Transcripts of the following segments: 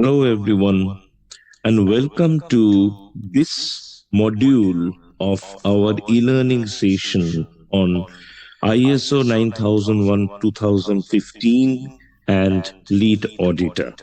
Hello, everyone, and welcome to this module of our e-learning session on ISO 9001 2015 and Lead Auditor.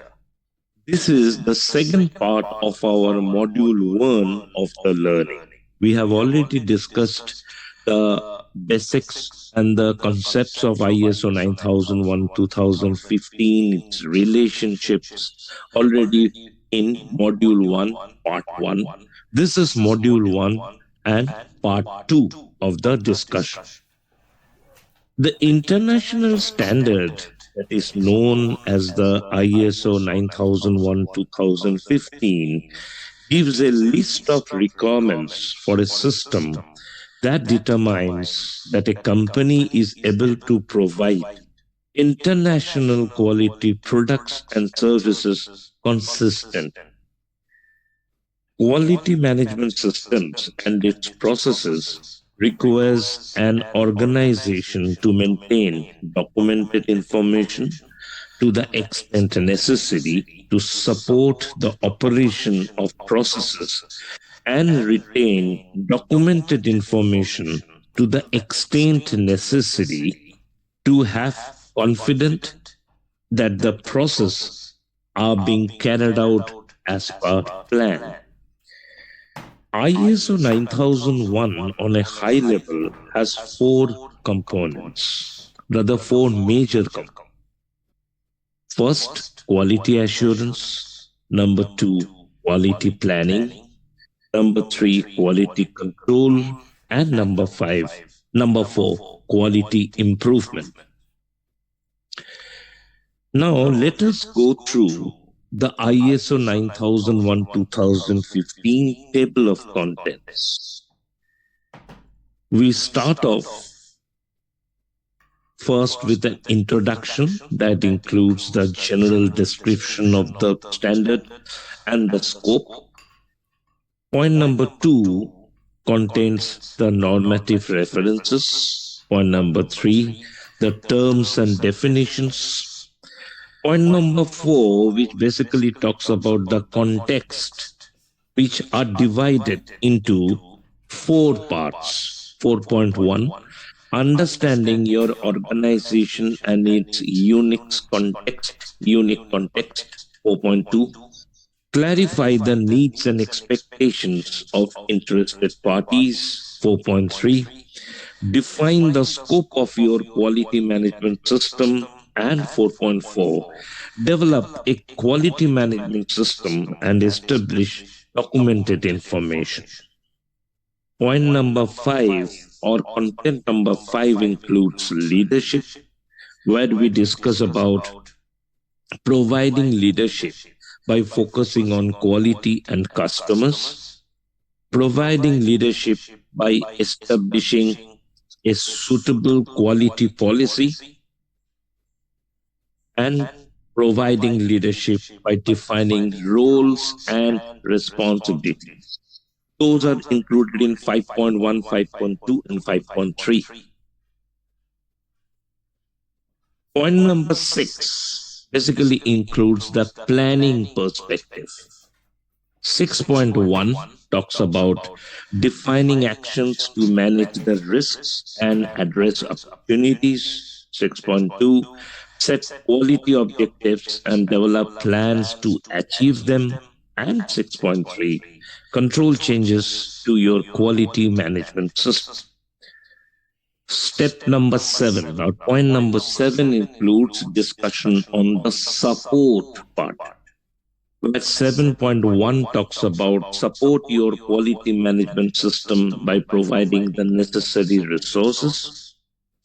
This is the second part of our module 1 of the learning. We have already discussed the basics and the concepts of ISO 9001 2015, its relationships already in module 1, part 1. This is module 1 and part 2 of the discussion. The international standard that is known as the ISO 9001 2015 gives a list of requirements for a system that determines that a company is able to provide international quality products and services consistent. Quality management systems and its processes requires an organization to maintain documented information to the extent necessary to support the operation of processes and retain documented information to the extent necessary to have confidence that the process are being carried out as per plan. ISO 9001 on a high level has four components, rather four major components. First, quality assurance. Number 2, quality planning. Number 3, quality control. And number 4, quality improvement. Now, let us go through the ISO 9001 2015 table of contents. We start off first with an introduction that includes the general description of the standard and the scope. Point number 2 contains the normative references. Point number 3, the terms and definitions. Point number 4, which basically talks about the context, which are divided into 4 parts. 4.1, understanding your organization and its unique context. 4.2, clarify the needs and expectations of interested parties. 4.3, define the scope of your quality management system. And 4.4, develop a quality management system and establish documented information. Point number 5 or content number 5 includes leadership, where we discuss about providing leadership by focusing on quality and customers, providing leadership by establishing a suitable quality policy, and providing leadership by defining roles and responsibilities. Those are included in 5.1, 5.2, and 5.3. Point number 6 basically includes the planning perspective. 6.1 talks about defining actions to manage the risks and address opportunities. 6.2, set quality objectives and develop plans to achieve them. And 6.3, control changes to your quality management system. Step number 7, or point number 7 includes discussion on the support part. Where 7.1 talks about support your quality management system by providing the necessary resources.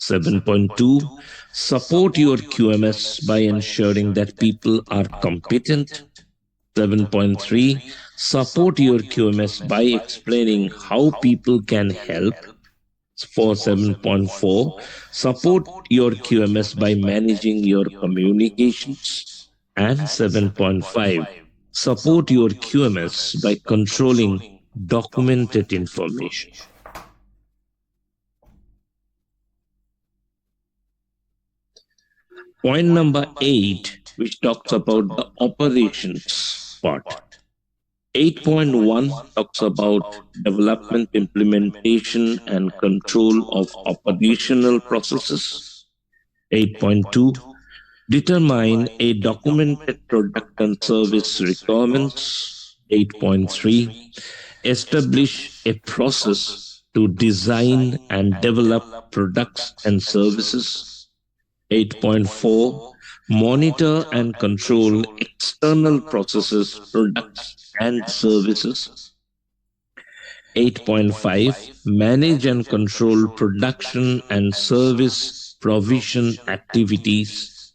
7.2, support your QMS by ensuring that people are competent. 7.3, support your QMS by explaining how people can help. For 7.4, support your QMS by managing your communications. And 7.5, support your QMS by controlling documented information. Point number 8 which talks about the operations part. 8.1 talks about development, implementation, and control of operational processes. 8.2 determine a documented product and service requirements. 8.3 establish a process to design and develop products and services. 8.4 monitor and control external processes, products, and services. 8.5 manage and control production and service provision activities.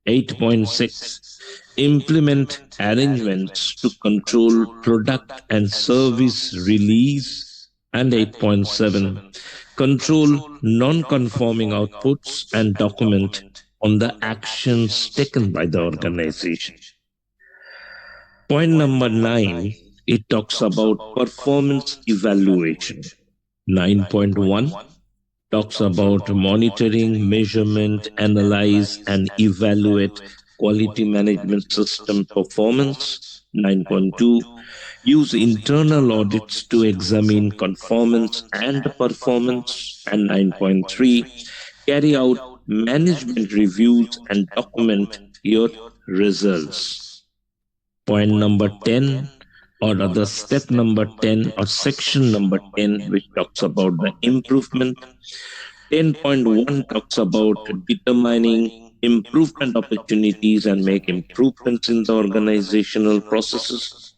8.6 implement arrangements to control product and service release. And 8.7 control non-conforming outputs and document on the actions taken by the organization. Point number 9, it talks about performance evaluation. 9.1 talks about monitoring, measurement, analyze, and evaluate quality management system performance. 9.2 use internal audits to examine conformance and performance. And 9.3 carry out management reviews and document your results. Point number 10, or other step number 10, or section number 10, which talks about the improvement. 10.1 talks about determining improvement opportunities and make improvements in the organizational processes.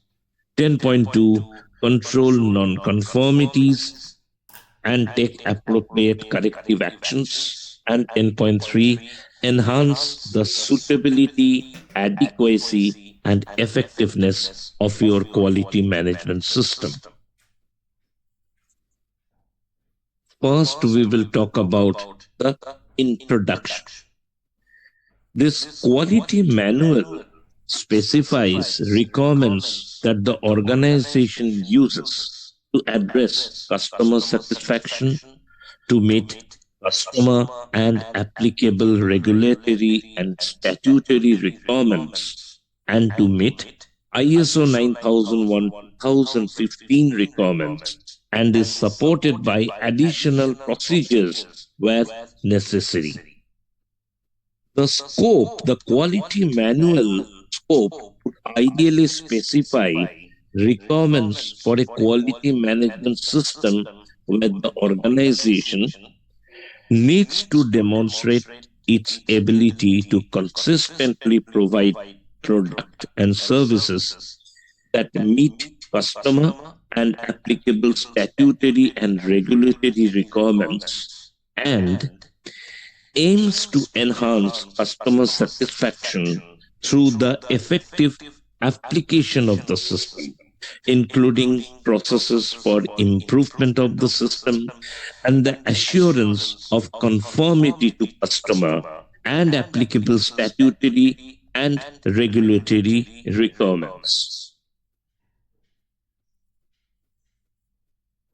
10.2 control non-conformities and take appropriate corrective actions. And 10.3 enhance the suitability, adequacy, and effectiveness of your quality management system. First, we will talk about the introduction. This quality manual specifies requirements that the organization uses to address customer satisfaction, to meet customer and applicable regulatory and statutory requirements, and to meet ISO 9001-2015 requirements, and is supported by additional procedures where necessary. The scope, the quality manual scope would ideally specify requirements for a quality management system where the organization needs to demonstrate its ability to consistently provide products and services that meet customer and applicable statutory and regulatory requirements, and aims to enhance customer satisfaction through the effective application of the system, including processes for improvement of the system and the assurance of conformity to customer and applicable statutory and regulatory requirements.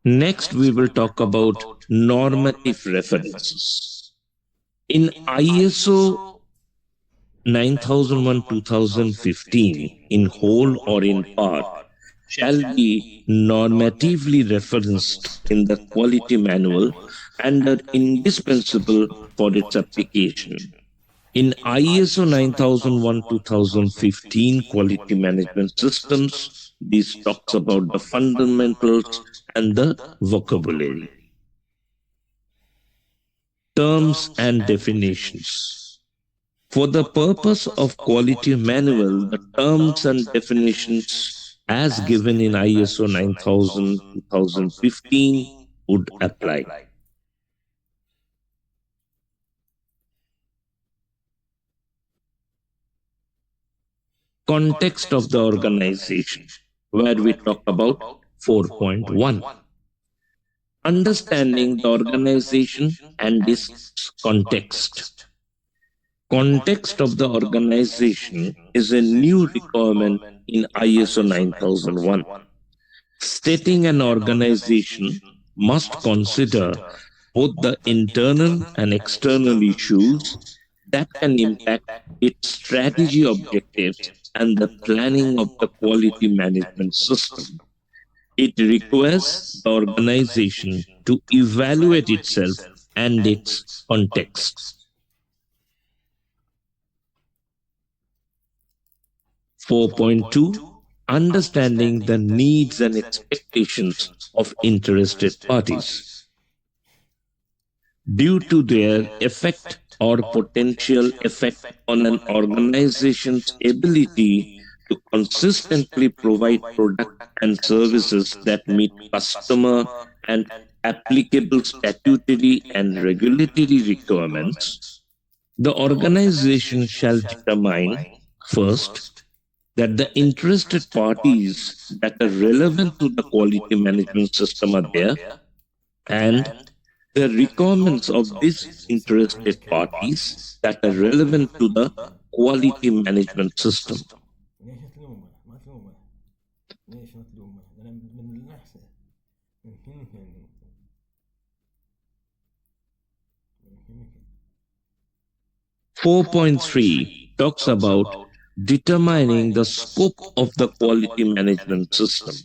Next, we will talk about normative references. In ISO 9001-2015, in whole or in part, shall be normatively referenced in the quality manual and are indispensable for its application. In ISO 9001-2015 quality management systems, this talks about the fundamentals and the vocabulary. Terms and definitions. For the purpose of quality manual, the terms and definitions as given in ISO 9000-2015 would apply. Context of the organization, where we talk about 4.1. Understanding the organization and its context. Context of the organization is a new requirement in ISO 9001, stating an organization must consider both the internal and external issues that can impact its strategy objectives and the planning of the quality management system. It requires the organization to evaluate itself and its context. 4.2, understanding the needs and expectations of interested parties. Due to their effect or potential effect on an organization's ability to consistently provide products and services that meet customer and applicable statutory and regulatory requirements, the organization shall determine first that the interested parties that are relevant to the quality management system are there, and the requirements of these interested parties that are relevant to the quality management system. ليش تلومه؟ ما تلومه. ليش ما تلومه؟ أنا من النحسة. يمكن 4.3 talks about determining the scope of the quality management system.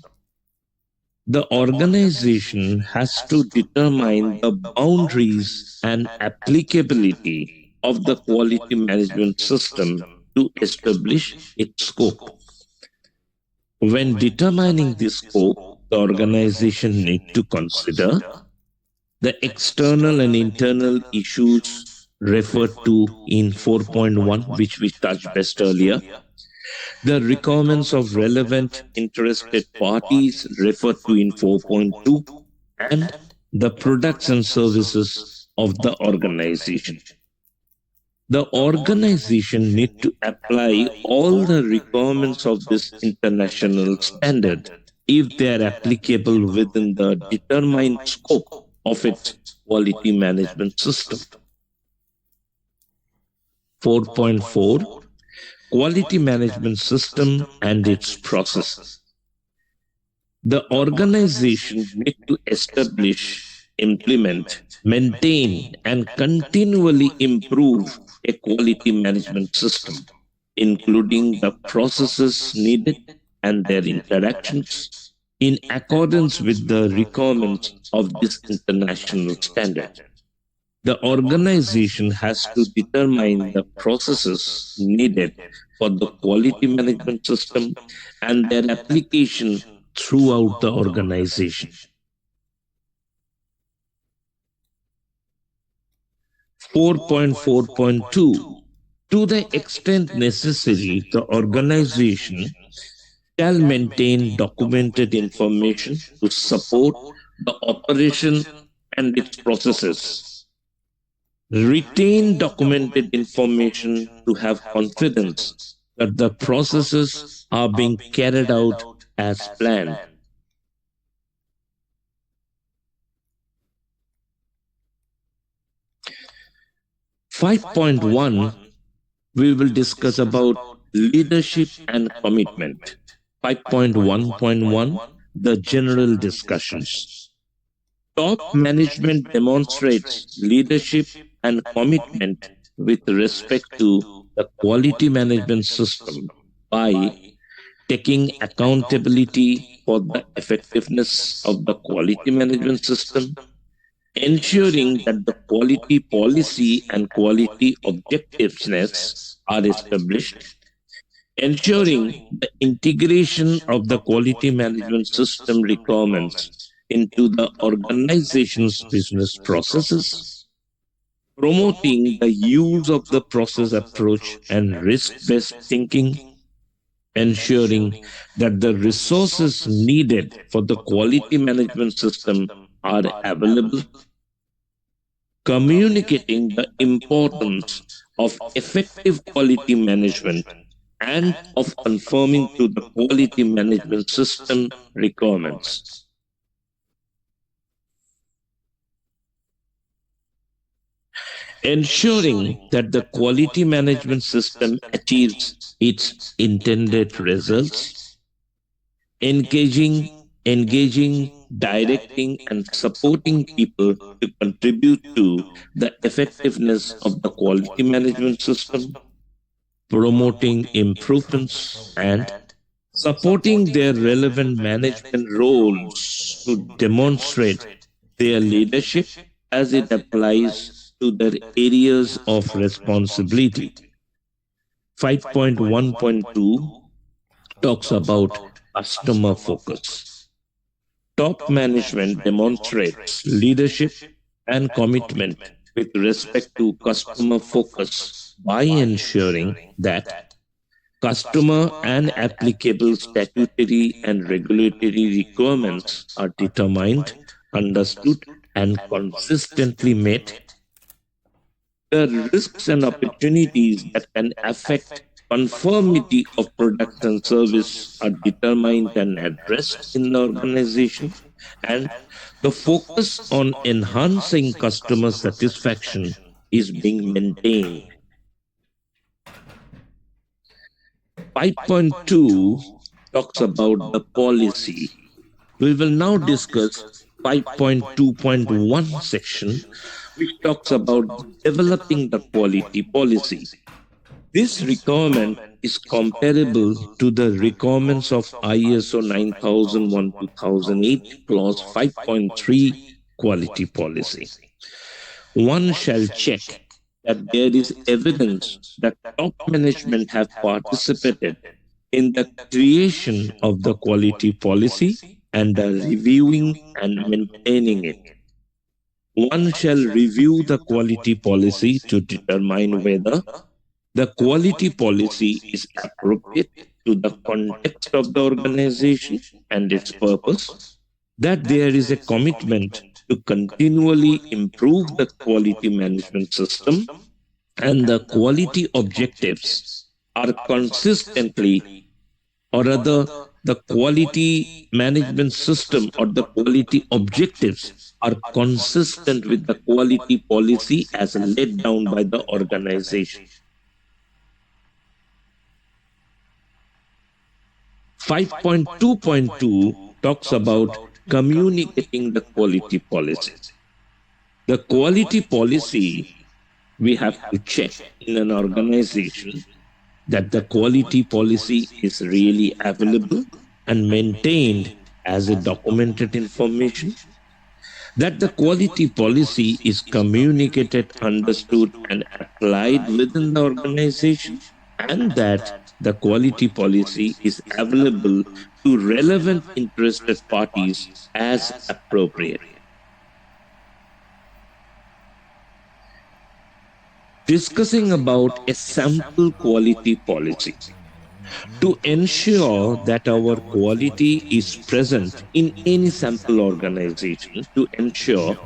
The organization has to determine the boundaries and applicability of the quality management system to establish its scope. When determining this scope, the organization needs to consider the external and internal issues referred to in 4.1, which we touched best earlier, the requirements of relevant interested parties referred to in 4.2, and the products and services of the organization. The organization needs to apply all the requirements of this international standard if they are applicable within the determined scope of its quality management system. 4.4, quality management system and its process. The organization needs to establish, implement, maintain, and continually improve a quality management system, including the processes needed and their interactions in accordance with the requirements of this international standard. The organization has to determine the processes needed for the quality management system and their application throughout the organization. 4.4.2, to the extent necessary, the organization shall maintain documented information to support the operation and its processes. Retain documented information to have confidence that the processes are being carried out as planned. Five 5.1, we will discuss about leadership and commitment. 5.1.1, the general discussions. Top management demonstrates leadership and commitment with respect to the quality management system by taking accountability for the effectiveness of the quality management system, ensuring that the quality policy and quality objectiveness are established, ensuring the integration of the quality management system requirements into the organization's business processes, promoting the use of the process approach and risk-based thinking, ensuring that the resources needed for the quality management system are available, communicating the importance of effective quality management and of conforming to the quality management system requirements. Ensuring that the quality management system achieves its intended results, engaging directing, and supporting people to contribute to the effectiveness of the quality management system, promoting improvements, and supporting their relevant management roles to demonstrate their leadership as it applies to their areas of responsibility. 5.1.2 talks about customer focus. Top management demonstrates leadership and commitment with respect to customer focus by ensuring that customer and applicable statutory and regulatory requirements are determined, understood, and consistently met. The risks and opportunities that can affect conformity of product and service are determined and addressed in the organization, and the focus on enhancing customer satisfaction is being maintained. 5.2 talks about the policy. We will now discuss 5.2.1 section, which talks about developing the quality policy. This requirement is comparable to the requirements of ISO 9001-2008 clause 5.3 quality policy. One shall check that there is evidence that top management have participated in the creation of the quality policy and the reviewing and maintaining it. One shall review the quality policy to determine whether the quality policy is appropriate to the context of the organization and its purpose, that there is a commitment to continually improve the quality management system, and the quality objectives are consistently, or rather, the quality management system or the quality objectives are consistent with the quality policy as laid down by the organization. 5.2.2 talks about communicating the quality policy. The quality policy, we have to check in an organization that the quality policy is really available and maintained as a documented information, that the quality policy is communicated, understood, and applied within the organization, and that the quality policy is available to relevant interested parties as appropriate. Discussing about a sample quality policy. To ensure that our quality is present in any sample organization, to ensure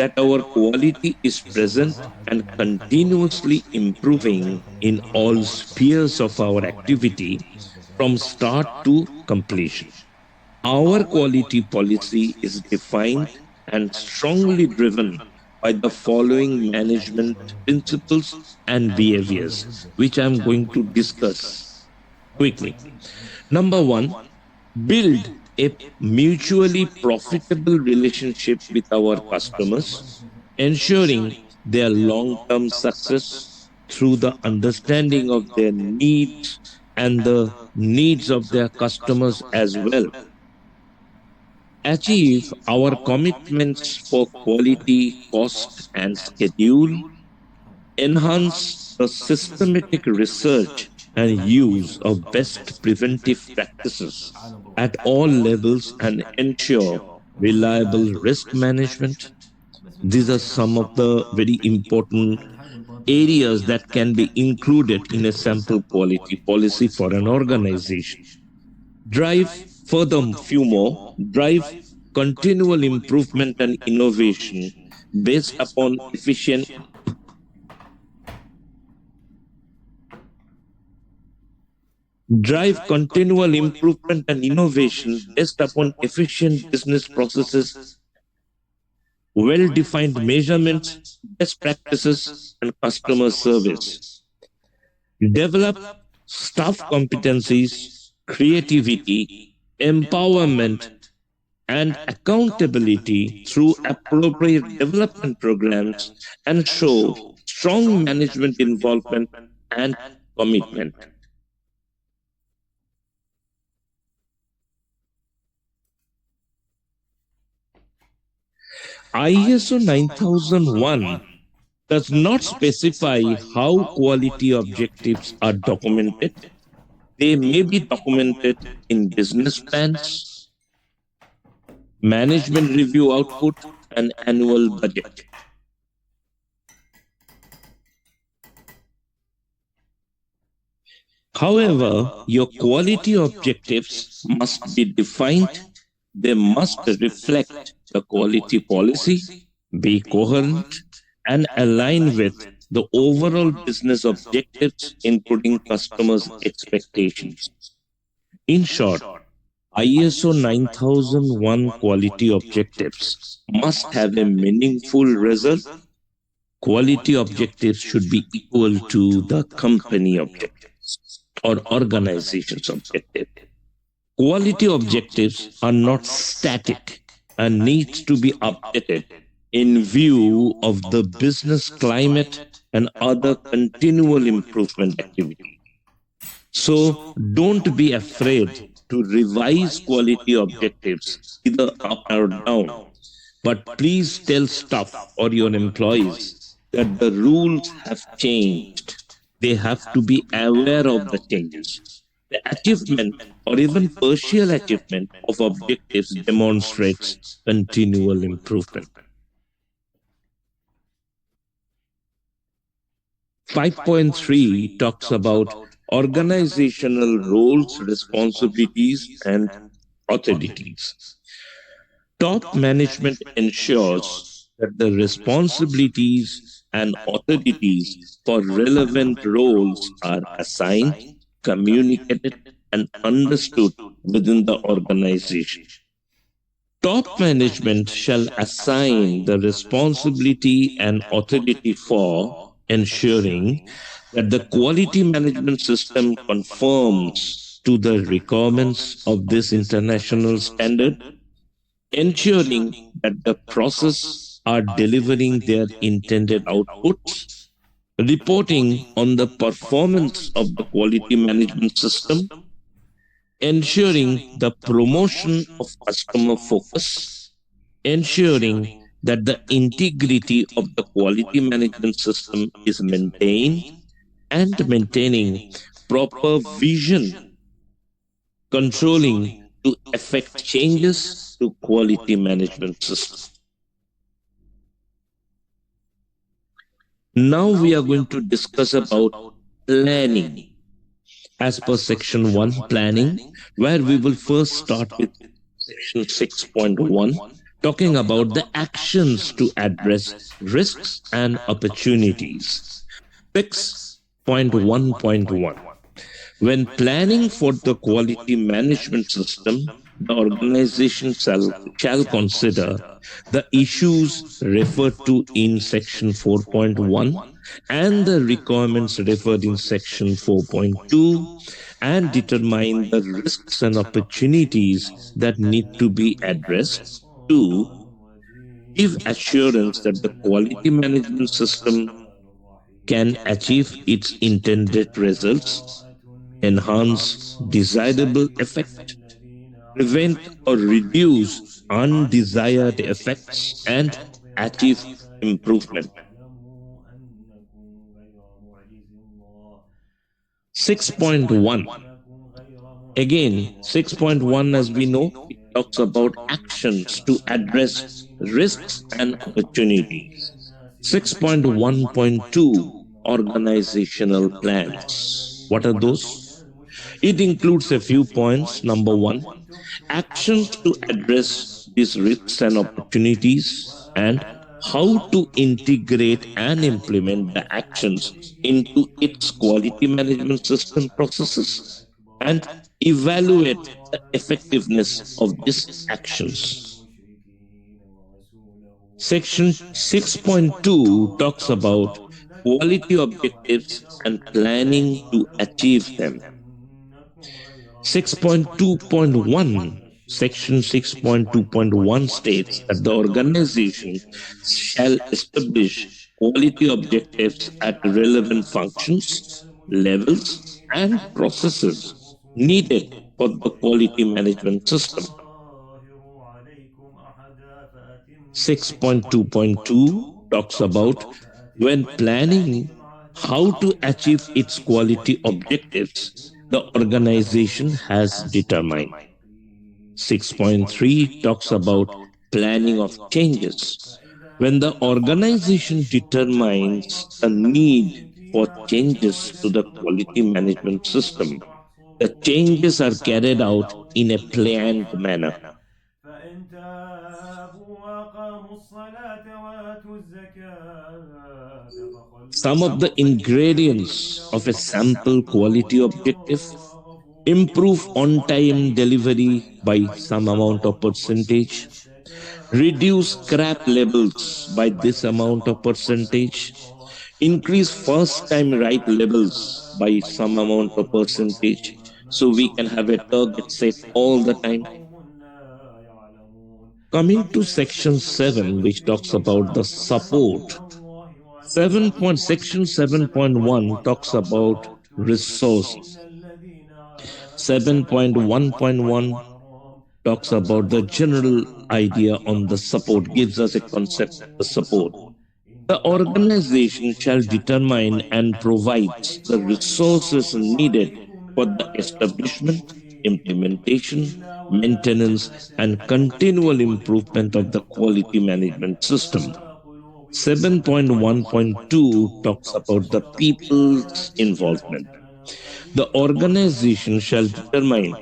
that our quality is present and continuously improving in all spheres of our activity from start to completion. Our quality policy is defined and strongly driven by the following management principles and behaviors, which I'm going to discuss quickly. Number one, build a mutually profitable relationship with our customers, ensuring their long-term success through the understanding of their needs and the needs of their customers as well. Achieve our commitments for quality, cost, and schedule. Enhance the systematic research and use of best preventive practices at all levels and ensure reliable risk management. These are some of the very important areas that can be included in a sample quality policy for an organization. Drive further, few more, drive continual improvement and innovation based upon efficient drive continual improvement and innovation based upon efficient business processes, well-defined measurements, best practices, and customer service. Develop staff competencies, creativity, empowerment, and accountability through appropriate development programs and show strong management involvement and commitment. ISO 9001 does not specify how quality objectives are documented. They may be documented in business plans, management review output, and annual budget. However, your quality objectives must be defined. They must reflect the quality policy, be coherent, and align with the overall business objectives, including customers' expectations. In short, ISO 9001 quality objectives must have a meaningful result. Quality objectives should be equal to the company objectives or organization's objective. Quality objectives are not static and need to be updated in view of the business climate and other continual improvement activities. So don't be afraid to revise quality objectives either up or down. But please tell staff or your employees that the rules have changed. They have to be aware of the changes. The achievement or even partial achievement of objectives demonstrates continual improvement. 5.3 talks about organizational roles, responsibilities, and authorities. Top management ensures that the responsibilities and authorities for relevant roles are assigned, communicated, and understood within the organization. Top management shall assign the responsibility and authority for ensuring that the quality management system conforms to the requirements of this international standard, ensuring that the process are delivering their intended outputs, reporting on the performance of the quality management system, ensuring the promotion of customer focus, ensuring that the integrity of the quality management system is maintained, and maintaining proper vision, controlling to effect changes to quality management system. Now we are going to discuss about planning. As per section 1, planning, where we will first start with section 6.1, talking about the actions to address risks and opportunities. 6.1.1. When planning for the quality management system, the organization shall consider the issues referred to in section 4.1 and the requirements referred in section 4.2 and determine the risks and opportunities that need to be addressed to give assurance that the quality management system can achieve its intended results, enhance desirable effect, prevent or reduce undesired effects, and achieve improvement. 6.1. Again, 6.1, as we know, it talks about actions to address risks and opportunities. 6.1.2, organizational plans. What are those? It includes a few points. Number 1, actions to address these risks and opportunities, and how to integrate and implement the actions into its quality management system processes, and evaluate the effectiveness of these actions. Section 6.2 talks about quality objectives and planning to achieve them. 6.2.1 Section 6.2.1 states that the organization shall establish quality objectives at relevant functions, levels, and processes needed for the quality management system. 6.2.2 talks about when planning how to achieve its quality objectives, the organization has determined. 6.3 talks about planning of changes. When the organization determines a need for changes to the quality management system, the changes are carried out in a planned manner. فإن تابوا وأقاموا الصلاة وآتوا الزكاة Some of the ingredients of a sample quality objective: improve on-time delivery by some amount of percentage, reduce scrap levels by this amount of percentage, increase first-time right levels by some amount of percentage, so we can have a target set all the time. Coming to section 7, which talks about the support. Section 7.1 talks about resources. 7.1.1 talks about the general idea on the support, gives us a concept of the support. The organization shall determine and provides the resources needed for the establishment, implementation, maintenance, and continual improvement of the quality management system. 7.1.2 talks about the people's involvement. The organization shall determine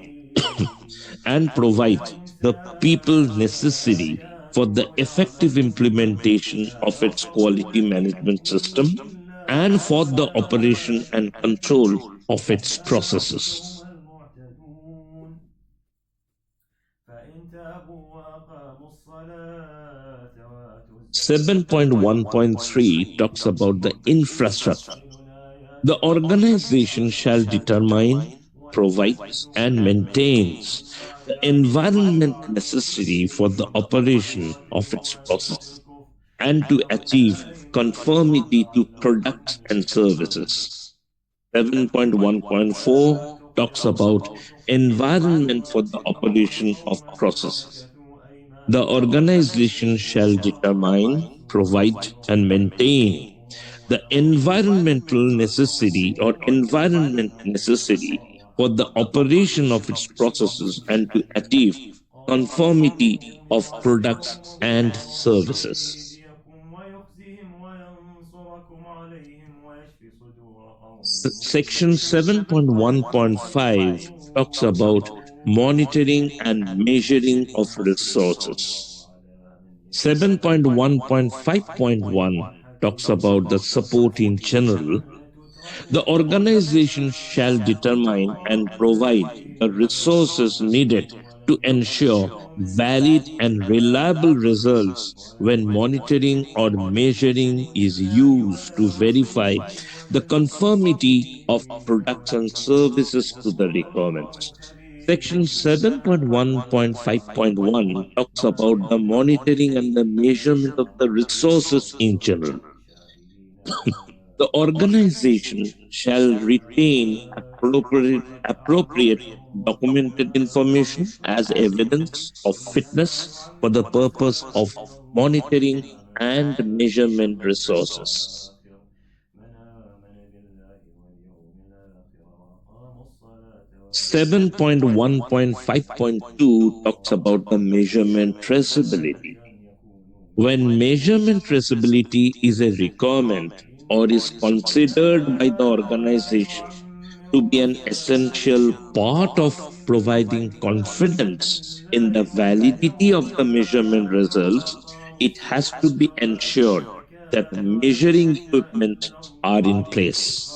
and provide the people necessary for the effective implementation of its quality management system and for the operation and control of its processes. 7.1.3 talks about the infrastructure. The organization shall determine, provides, and maintains the environment necessary for the operation of its processes and to achieve conformity to products and services. 7.1.4 talks about environment for the operation of processes. The organization shall determine, provide, and maintain the environmental necessity or environment necessary for the operation of its processes and to achieve conformity of products and services. Section 7.1.5 talks about monitoring and measuring of resources. 7.1.5.1 talks about the support in general. The organization shall determine and provide the resources needed to ensure valid and reliable results when monitoring or measuring is used to verify the conformity of products and services to the requirements. Section 7.1.5.1 talks about the monitoring and the measurement of the resources in general. The organization shall retain appropriate documented information as evidence of fitness for the purpose of monitoring and measurement resources. 7.1.5.2 talks about the measurement traceability. When measurement traceability is a requirement or is considered by the organization to be an essential part of providing confidence in the validity of the measurement results, it has to be ensured that measuring equipment are in place.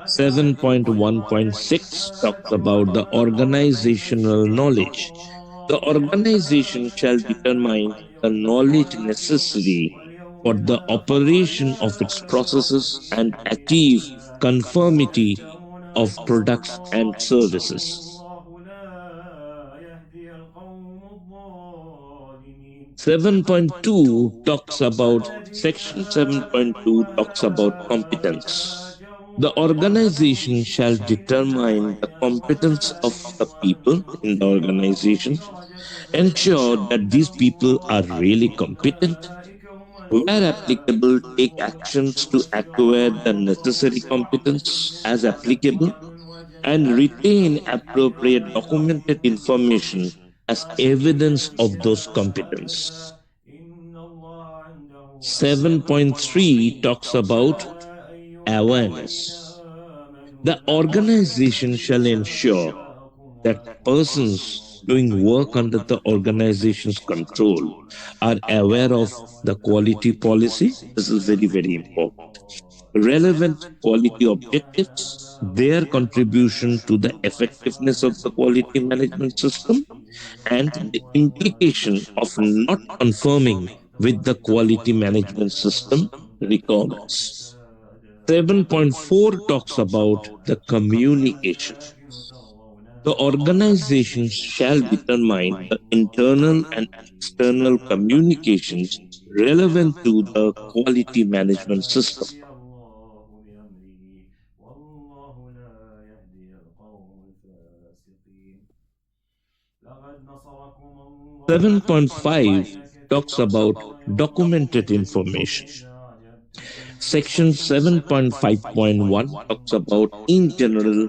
7.1.6 talks about the organizational knowledge. The organization shall determine the knowledge necessary for the operation of its processes and achieve conformity of products and services. 7.2 talks about, Section 7.2 talks about competence. The organization shall determine the competence of the people in the organization, ensure that these people are really competent, where applicable, take actions to acquire the necessary competence as applicable, and retain appropriate documented information as evidence of those competence. 7.3 talks about awareness. The organization shall ensure that persons doing work under the organization's control are aware of the quality policy. This is very, very important. Relevant quality objectives, their contribution to the effectiveness of the quality management system, and the implication of not conforming with the quality management system requirements. 7.4 talks about the communication. The organizations shall determine the internal and external communications relevant to the quality management system. 7.5 talks about documented information. Section 7.5.1 talks about, in general,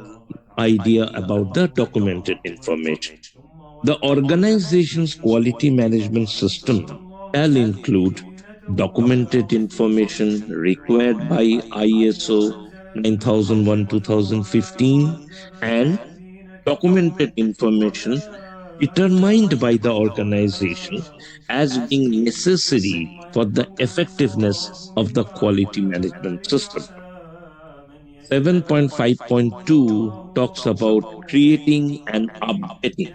idea about the documented information. The organization's quality management system shall include documented information required by ISO 9001-2015 and documented information determined by the organization as being necessary for the effectiveness of the quality management system. 7.5.2 talks about creating and updating.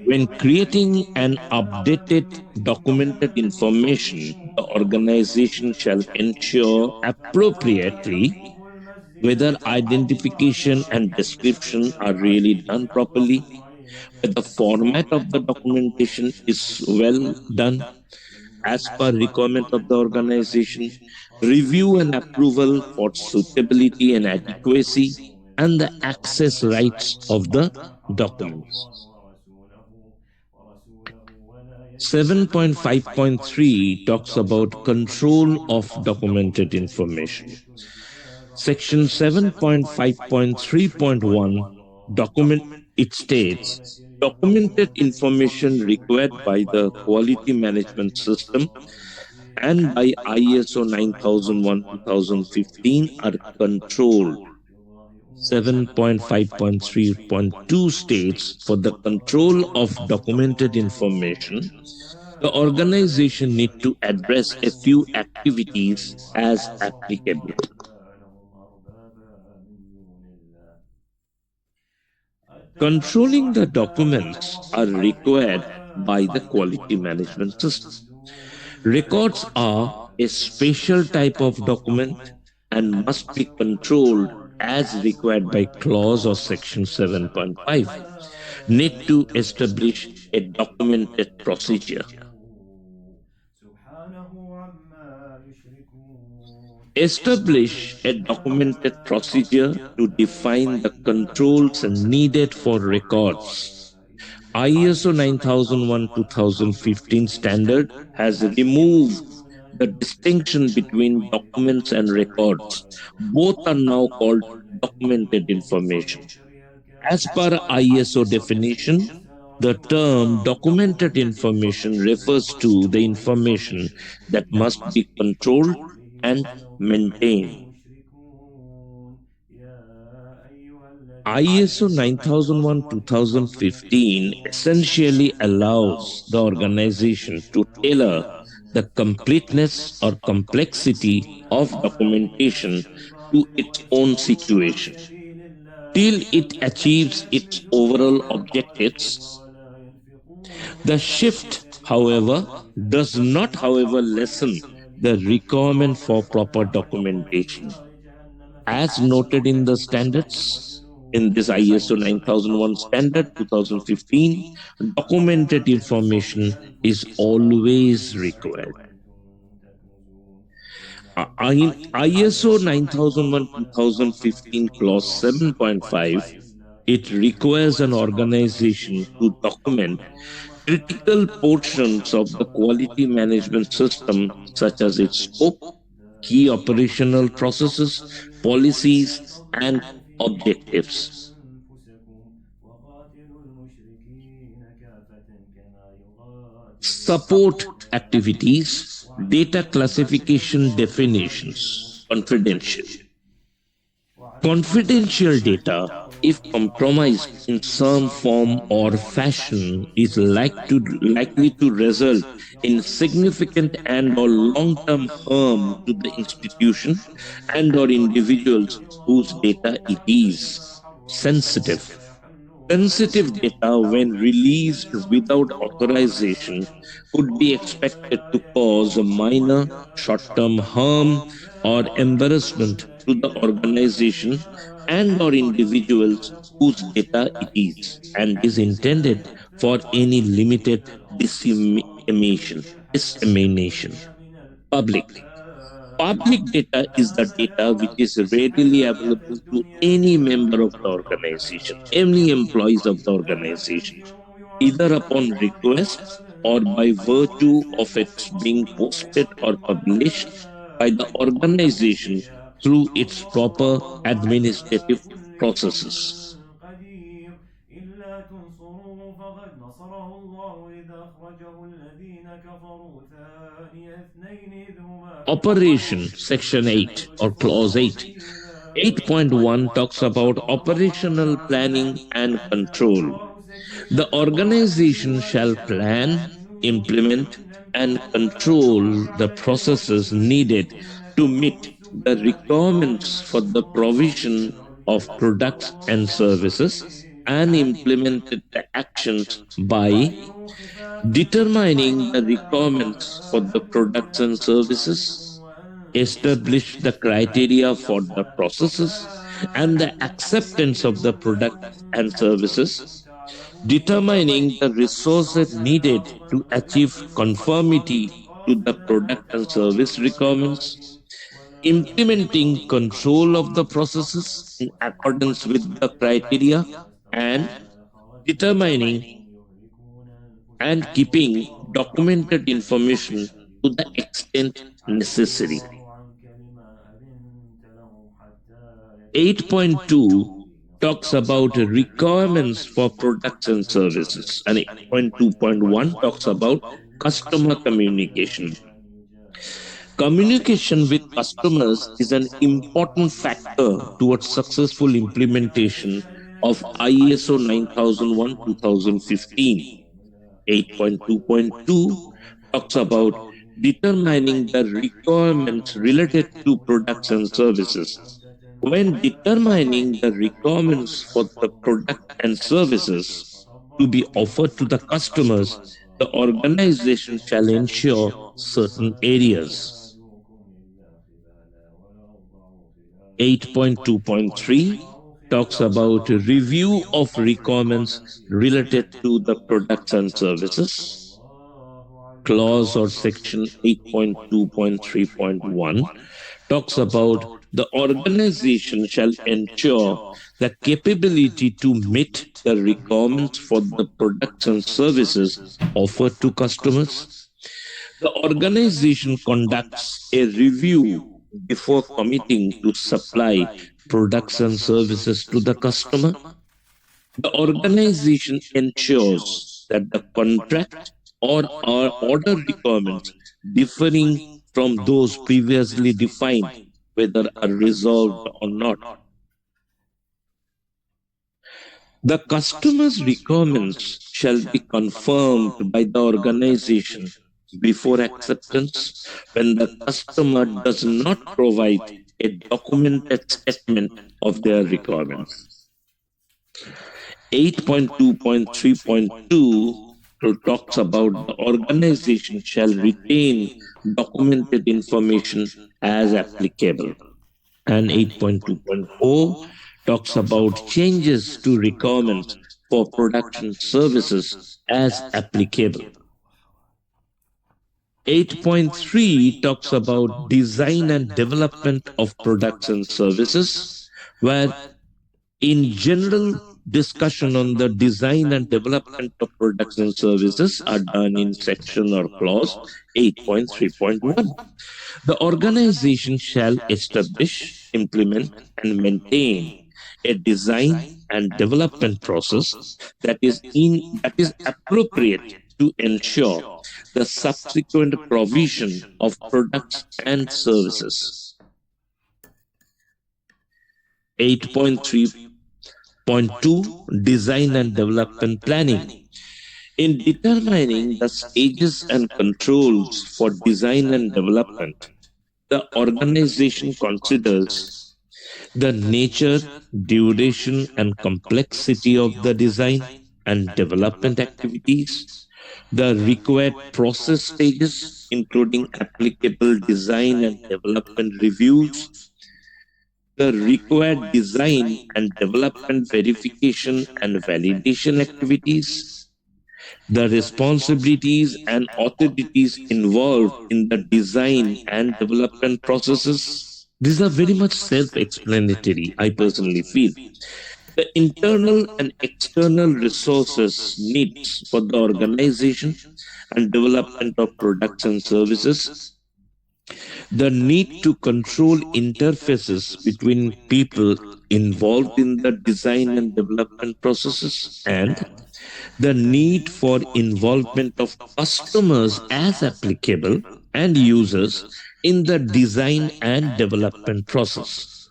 When creating an updated documented information, the organization shall ensure appropriately whether identification and description are really done properly, whether the format of the documentation is well done as per requirement of the organization, review and approval for suitability and adequacy, and the access rights of the documents. 7.5.3 talks about control of documented information. Section 7.5.3.1 it states documented information required by the quality management system and by ISO 9001-2015 are controlled. 7.5.3.2 states for the control of documented information, the organization need to address a few activities as applicable. Controlling the documents are required by the quality management system. Records are a special type of document and must be controlled as required by clause or section 7.5. Need to establish a documented procedure. Establish a documented procedure to define the controls needed for records. ISO 9001-2015 standard has removed the distinction between documents and records. Both are now called documented information. As per ISO definition, the term documented information refers to the information that must be controlled and maintained. ISO 9001-2015 essentially allows the organization to tailor the completeness or complexity of documentation to its own situation till it achieves its overall objectives. The shift, however, does not, however, lessen the requirement for proper documentation. as noted in the standards. In this ISO 9001 standard 2015, documented information is always required. In ISO 9001 2015 clause 7.5, it requires an organization to document critical portions of the quality management system, such as its scope, key operational processes, policies, and objectives. Support activities, data classification definitions, confidential. Confidential data, if compromised in some form or fashion, is likely to result in significant and or long-term harm to the institution and or individuals whose data it is. Sensitive. Sensitive data, when released without authorization, could be expected to cause a minor short-term harm or embarrassment to the organization and or individuals whose data it is and is intended for any limited dissemination. Public. Public data is the data which is readily available to any member of the organization, any employees of the organization, either upon request or by virtue of its being posted or published by the organization through its proper administrative processes. إلا تنصروه فقد نصره الله إذ أخرجه الذين كفروا ثاني اثنين إذ هما في Operation, Section 8 or Clause 8. 8.1 talks about operational planning and control. The organization shall plan, implement, and control the processes needed to meet the requirements for the provision of products and services and implement the actions by determining the requirements for the products and services, establish the criteria for the processes and the acceptance of the products and services, determining the resources needed to achieve conformity to the product and service requirements, implementing control of the processes in accordance with the criteria, and determining and keeping documented information to the extent necessary. 8.2 talks about requirements for products and services, and 8.2.1 talks about customer communication. Communication with customers is an important factor towards successful implementation of ISO 9001-2015. 8.2.2 talks about determining the requirements related to products and services. When determining the requirements for the product and services to be offered to the customers, the organization shall ensure certain areas. 8.2.3 talks about a review of requirements related to the products and services. Clause or section 8.2.3.1 talks about the organization shall ensure the capability to meet the requirements for the products and services offered to customers. The organization conducts a review before committing to supply products and services to the customer. The organization ensures that the contract or order requirements differing from those previously defined, whether are resolved or not. The customer's requirements shall be confirmed by the organization before acceptance when the customer does not provide a documented statement of their requirements. 8.2.3.2 talks about the organization shall retain documented information as applicable. And 8.2.4 talks about changes to requirements for production services as applicable. 8.3 talks about design and development of products and services, where in general discussion on the design and development of products and services are done in section or clause 8.3.1. The organization shall establish, implement, and maintain a design and development process that is appropriate to ensure the subsequent provision of products and services. 8.3.2 Design and Development Planning. In determining the stages and controls for design and development, the organization considers the nature, duration, and complexity of the design and development activities, the required process stages, including applicable design and development reviews, the required design and development verification and validation activities, the responsibilities and authorities involved in the design and development processes. These are very much self-explanatory, I personally feel. The internal and external resources needs for the organization and development of products and services, the need to control interfaces between people involved in the design and development processes, and the need for involvement of customers as applicable and users in the design and development process.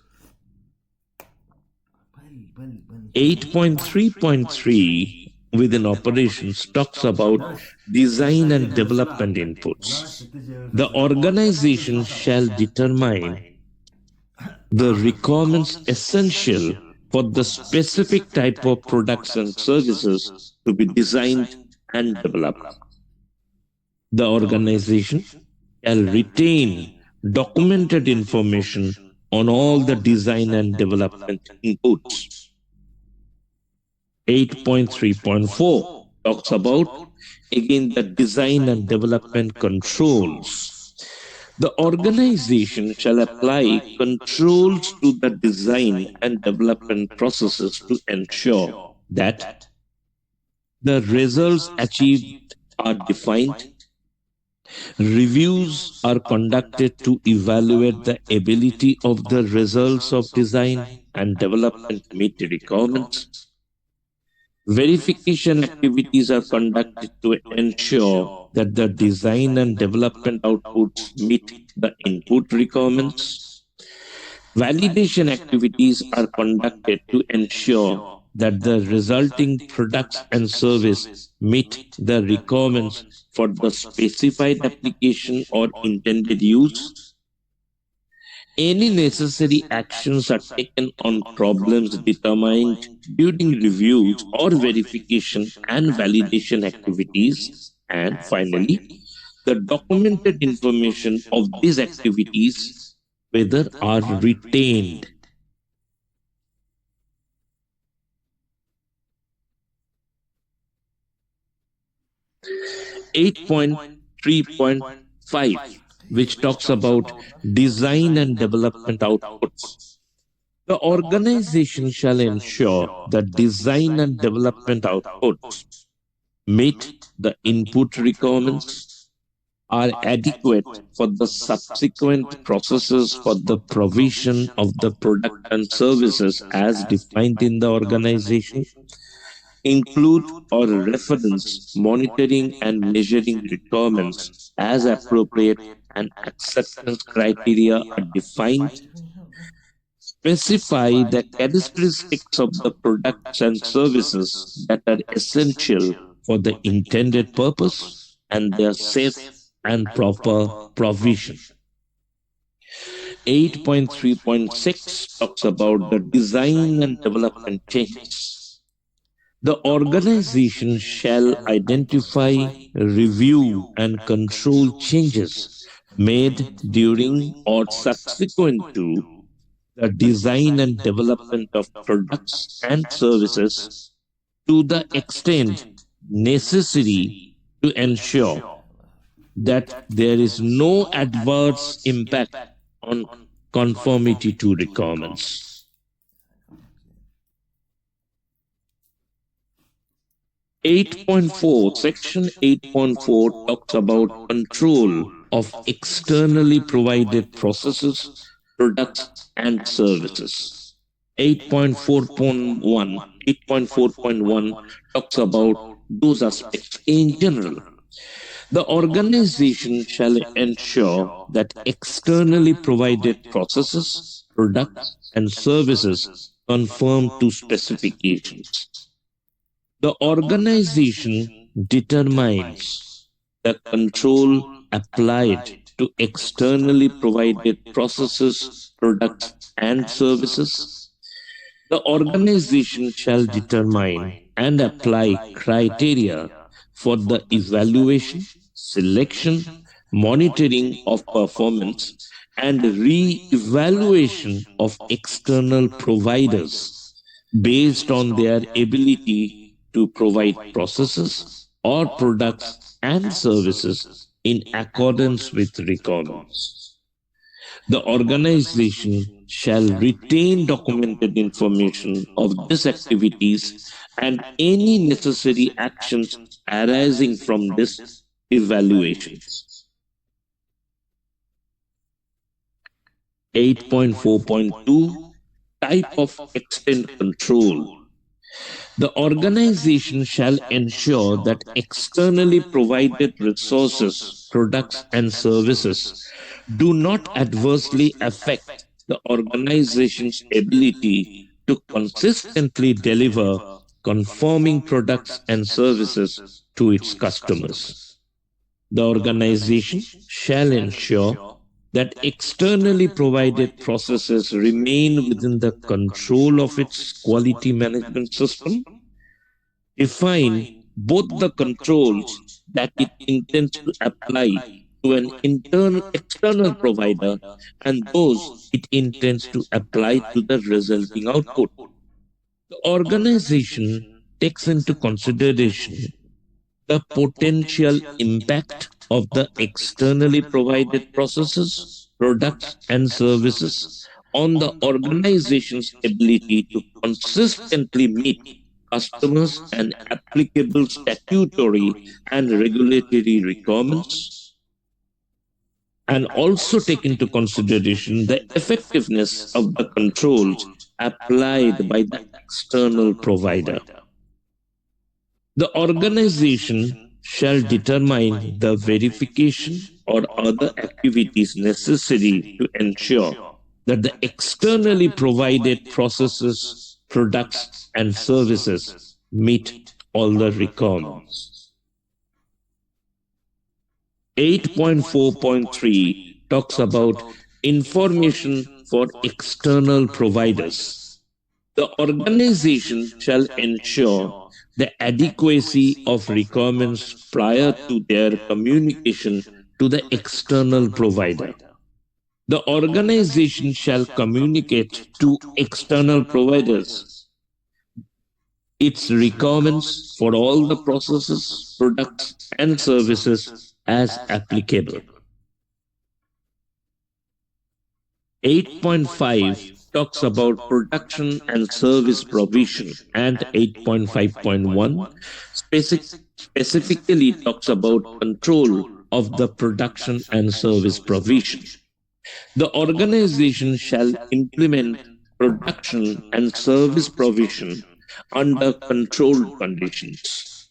8.3.3 within operations talks about design and development inputs. The organization shall determine the requirements essential for the specific type of products and services to be designed and developed. The organization shall retain documented information on all the design and development inputs. 8.3.4 talks about again the design and development controls. The organization shall apply controls to the design and development processes to ensure that the results achieved are defined, reviews are conducted to evaluate the ability of the results of design and development to meet the requirements, verification activities are conducted to ensure that the design and development outputs meet the input requirements. Validation activities are conducted to ensure that the resulting products and service meet the requirements for the specified application or intended use. Any necessary actions are taken on problems determined during reviews or verification and validation activities. And finally, the documented information of these activities, whether are retained. Eight point 3.5, which talks about design and development outputs. The organization shall ensure that design and development outputs meet the input requirements, are adequate for the subsequent processes for the provision of the product and services as defined in the organization, include or reference monitoring and measuring requirements as appropriate, and acceptance criteria are defined, specify the characteristics of the products and services that are essential for the intended purpose, and their safe and proper provision. 8.3.6 talks about the design and development changes. The organization shall identify, review, and control changes made during or subsequent to the design and development of products and services to the extent necessary to ensure that there is no adverse impact on conformity to requirements. 8.4, Section 8.4 talks about control of externally provided processes, products, and services. 8.4.1 talks about those aspects in general. The organization shall ensure that externally provided processes, products, and services conform to specifications. The organization determines the control applied to externally provided processes, products, and services. The organization shall determine and apply criteria for the evaluation, selection, monitoring of performance, and re-evaluation of external providers based on their ability to provide processes or products and services in accordance with requirements. The organization shall retain documented information of these activities and any necessary actions arising from these evaluations. 8.4.2 Type of extent control. The organization shall ensure that externally provided resources, products, and services do not adversely affect the organization's ability to consistently deliver conforming products and services to its customers. The organization shall ensure that externally provided processes remain within the control of its quality management system, define both the controls that it intends to apply to an external provider and those it intends to apply to the resulting output. The organization takes into consideration the potential impact of the externally provided processes, products, and services on the organization's ability to consistently meet customers and applicable statutory and regulatory requirements, and also take into consideration the effectiveness of the controls applied by the external provider. The organization shall determine the verification or other activities necessary to ensure that the externally provided processes, products, and services meet all the requirements. 8.4.3 talks about information for external providers. The organization shall ensure the adequacy of requirements prior to their communication to the external provider. The organization shall communicate to external providers its requirements for all the processes, products, and services as applicable. 8.5 talks about production and service provision, and 8.5.1 specifically talks about control of the production and service provision. The organization shall implement production and service provision under controlled conditions.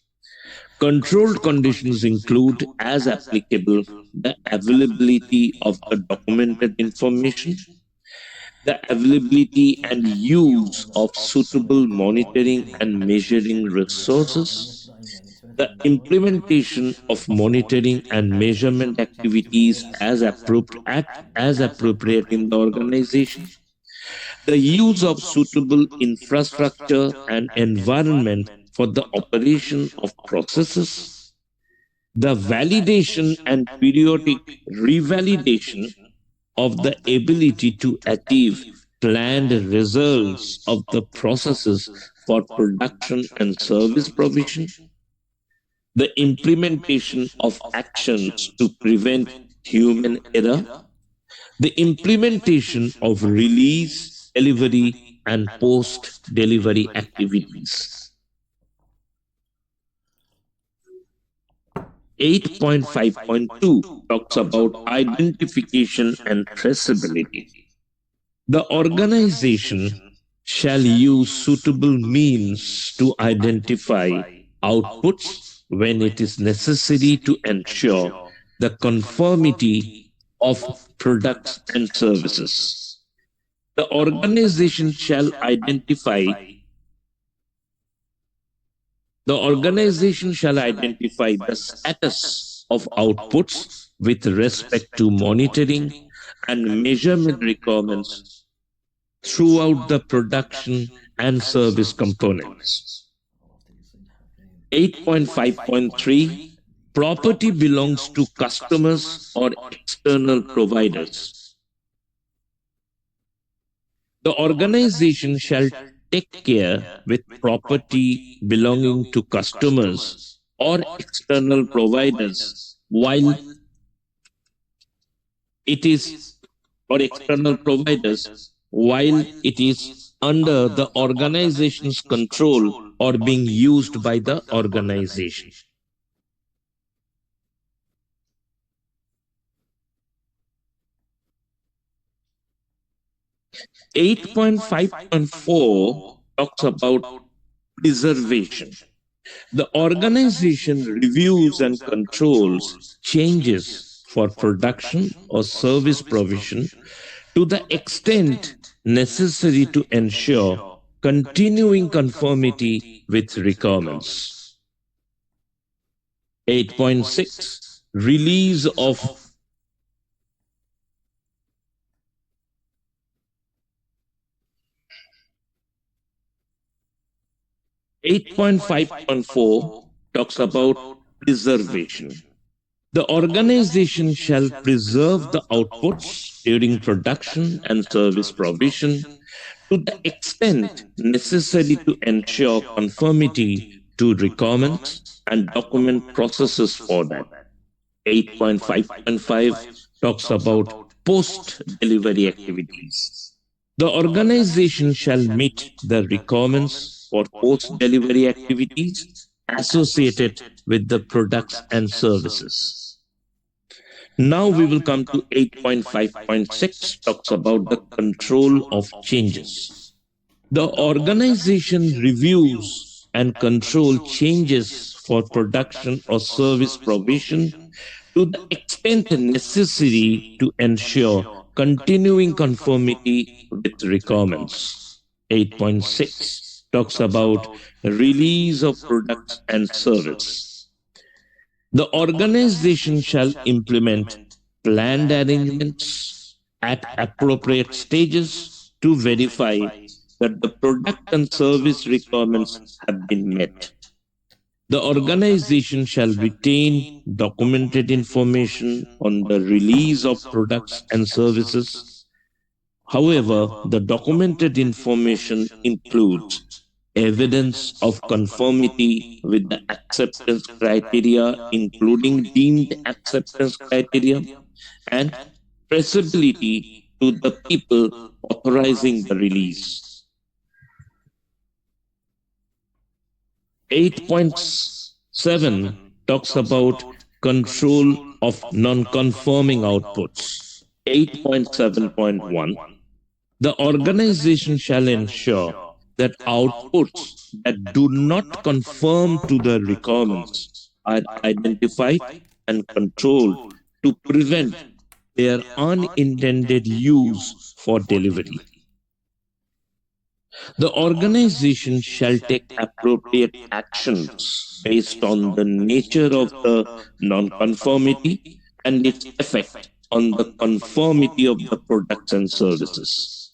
Controlled conditions include, as applicable, the availability of the documented information, the availability and use of suitable monitoring and measuring resources, the implementation of monitoring and measurement activities as appropriate in the organization, the use of suitable infrastructure and environment for the operation of processes, the validation and periodic revalidation of the ability to achieve planned results of the processes for production and service provision, the implementation of actions to prevent human error, the implementation of release, delivery, and post-delivery activities. 8.5.2 talks about identification and traceability. The organization shall use suitable means to identify outputs when it is necessary to ensure the conformity of products and services. The organization shall identify the status of outputs with respect to monitoring and measurement requirements throughout the production and service components. 8.5.3 Property belongs to customers or external providers. The organization shall take care with property belonging to customers or external providers while it is under the organization's control or being used by the organization. 8.5.4 talks about preservation. The organization reviews and controls changes for production or service provision to the extent necessary to ensure continuing conformity with requirements. 8.6 Release of 8.5.4 talks about preservation. The organization shall preserve the outputs during production and service provision to the extent necessary to ensure conformity to requirements and document processes for that. 8.5.5 talks about post-delivery activities. The organization shall meet the requirements for post-delivery activities associated with the products and services. Now we will come to 8.5.6 talks about the control of changes. The organization reviews and control changes for production or service provision to the extent necessary to ensure continuing conformity with requirements. 8.6 talks about release of products and service. The organization shall implement planned arrangements at appropriate stages to verify that the product and service requirements have been met. The organization shall retain documented information on the release of products and services. However, the documented information includes evidence of conformity with the acceptance criteria, including deemed acceptance criteria, and traceability to the people authorizing the release. 8.7 talks about control of non-conforming outputs. 8.7.1 The organization shall ensure that outputs that do not conform to the requirements are identified and controlled to prevent their unintended use for delivery. The organization shall take appropriate actions based on the nature of the nonconformity and its effect on the conformity of the products and services.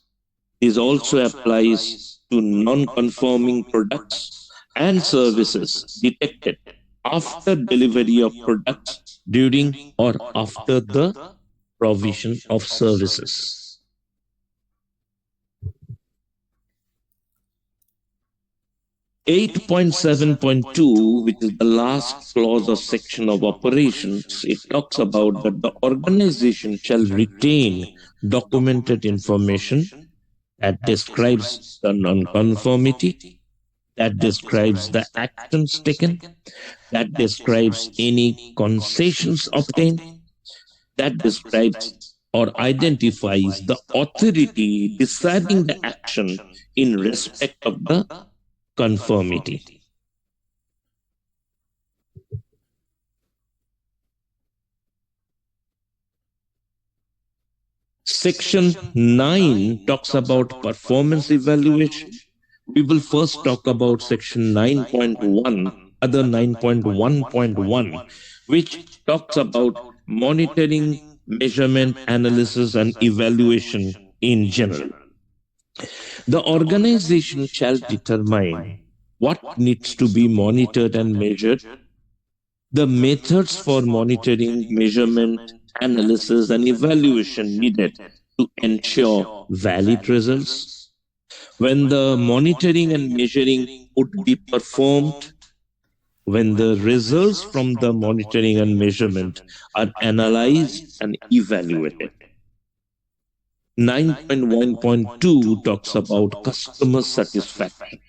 This also applies to non-conforming products and services detected after delivery of products during or after the provision of services. 8.7.2, which is the last clause of section of operations, it talks about that the organization shall retain documented information that describes the nonconformity, that describes the actions taken, that describes any concessions obtained, that describes or identifies the authority deciding the action in respect of the conformity. Section 9 talks about performance evaluation. We will first talk about section 9.1, other 9.1.1, which talks about monitoring, measurement, analysis, and evaluation in general. The organization shall determine what needs to be monitored and measured, the methods for monitoring, measurement, analysis, and evaluation needed to ensure valid results, when the monitoring and measuring would be performed, when the results from the monitoring and measurement are analyzed and evaluated. 9.1.2 talks about customer satisfaction.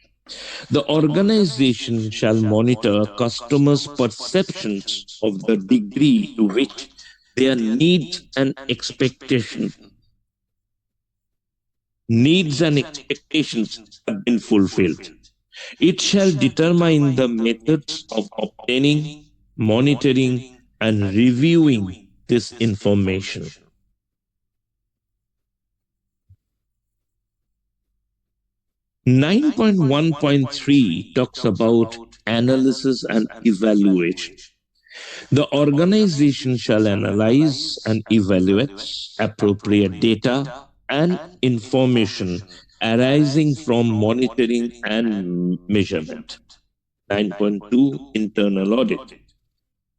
The organization shall monitor customers' perceptions of the degree to which their needs and expectations have been fulfilled. It shall determine the methods of obtaining, monitoring, and reviewing this information. 9.1.3 talks about analysis and evaluation. The organization shall analyze and evaluate appropriate data and information arising from monitoring and measurement. 9.2 Internal audit.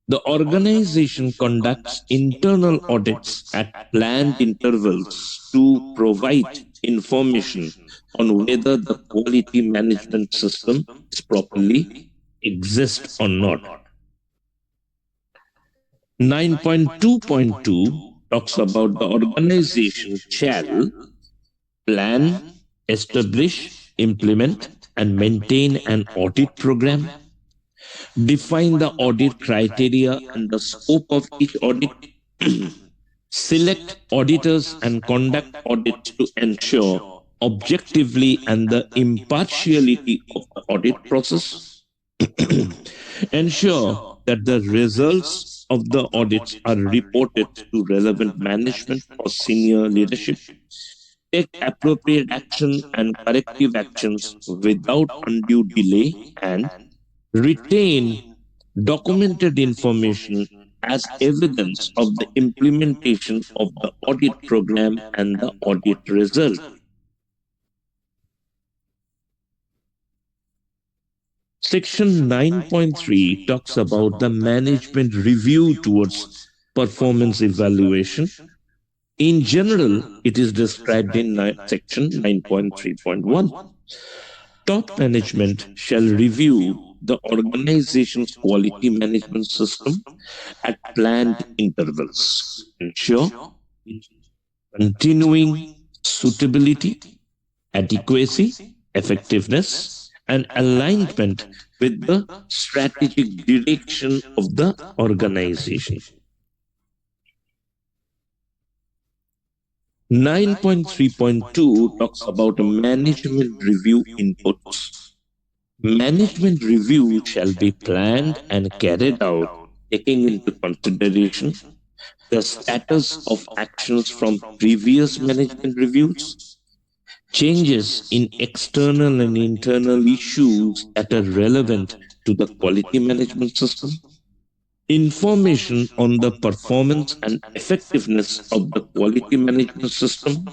The organization conducts internal audits at planned intervals to provide information on whether the quality management system is properly exists or not. 9.2.2 talks about the organization shall plan, establish, implement, and maintain an audit program, define the audit criteria and the scope of each audit, select auditors and conduct audits to ensure objectively and the impartiality of the audit process, ensure that the results of the audits are reported to relevant management or senior leadership, take appropriate action and corrective actions without undue delay, and retain documented information as evidence of the implementation of the audit program and the audit result. Section 9.3 talks about the management review towards performance evaluation. In general, it is described in section 9.3.1. Top management shall review the organization's quality management system at planned intervals, ensure continuing suitability, adequacy, effectiveness, and alignment with the strategic direction of the organization. 9.3.2 talks about management review inputs. Management review shall be planned and carried out taking into consideration the status of actions from previous management reviews, changes in external and internal issues that are relevant to the quality management system, information on the performance and effectiveness of the quality management system,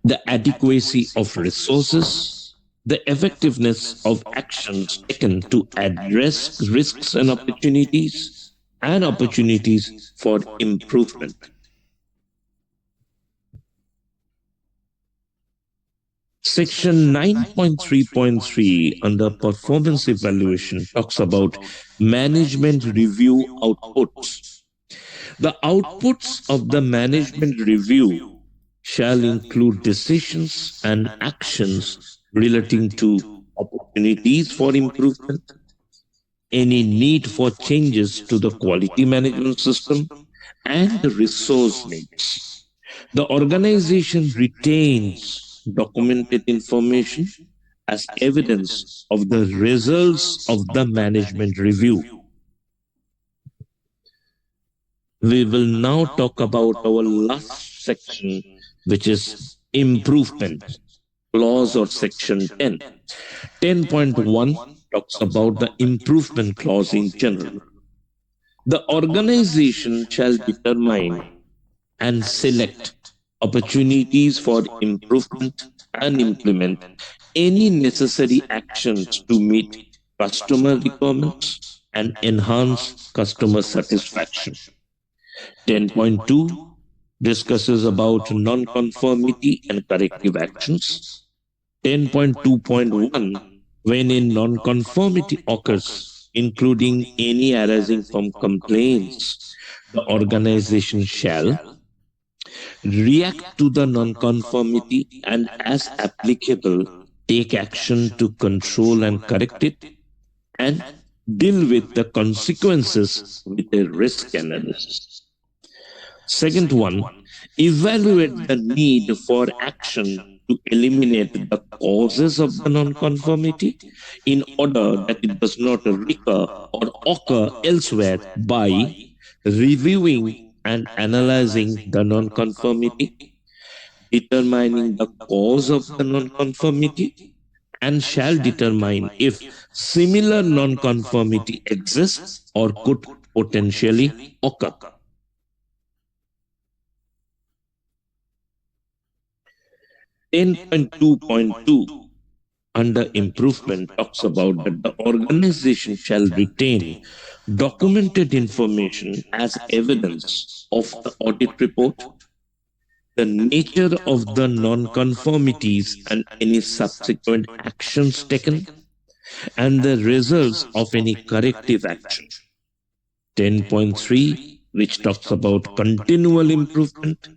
the adequacy of resources, the effectiveness of actions taken to address risks and opportunities for improvement. Section 9.3.3 under performance evaluation talks about management review outputs. The outputs of the management review shall include decisions and actions relating to opportunities for improvement, any need for changes to the quality management system, and the resource needs. The organization retains documented information as evidence of the results of the management review. We will now talk about our last section, which is improvement clause or section 10. 10.1 talks about the improvement clause in general. The organization shall determine and select opportunities for improvement and implement any necessary actions to meet customer requirements and enhance customer satisfaction. 10.2 discusses about non-conformity and corrective actions. 10.2.1 when a non-conformity occurs, including any arising from complaints, the organization shall react to the non-conformity and, as applicable, take action to control and correct it, and deal with the consequences with a risk analysis. Second one, evaluate the need for action to eliminate the causes of the non-conformity in order that it does not recur or occur elsewhere by reviewing and analyzing the non-conformity, determining the cause of the non-conformity, and shall determine if similar non-conformity exists or could potentially occur. 10.2.2 under improvement talks about that the organization shall retain documented information as evidence of the audit report, the nature of the non-conformities and any subsequent actions taken, and the results of any corrective action. 10.3, which talks about continual improvement.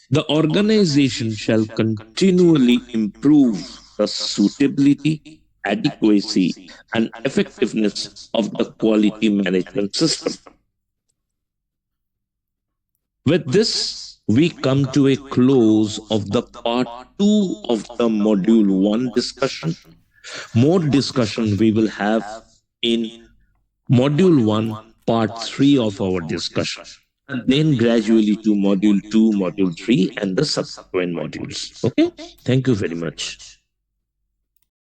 The organization shall continually improve the suitability, adequacy, and effectiveness of the quality management system. With this, we come to a close of the part 2 of the module 1 discussion. More discussion we will have in module 1, part 3 of our discussion. And then gradually to module 2, module 3, and the subsequent modules. Okay? Thank you very much.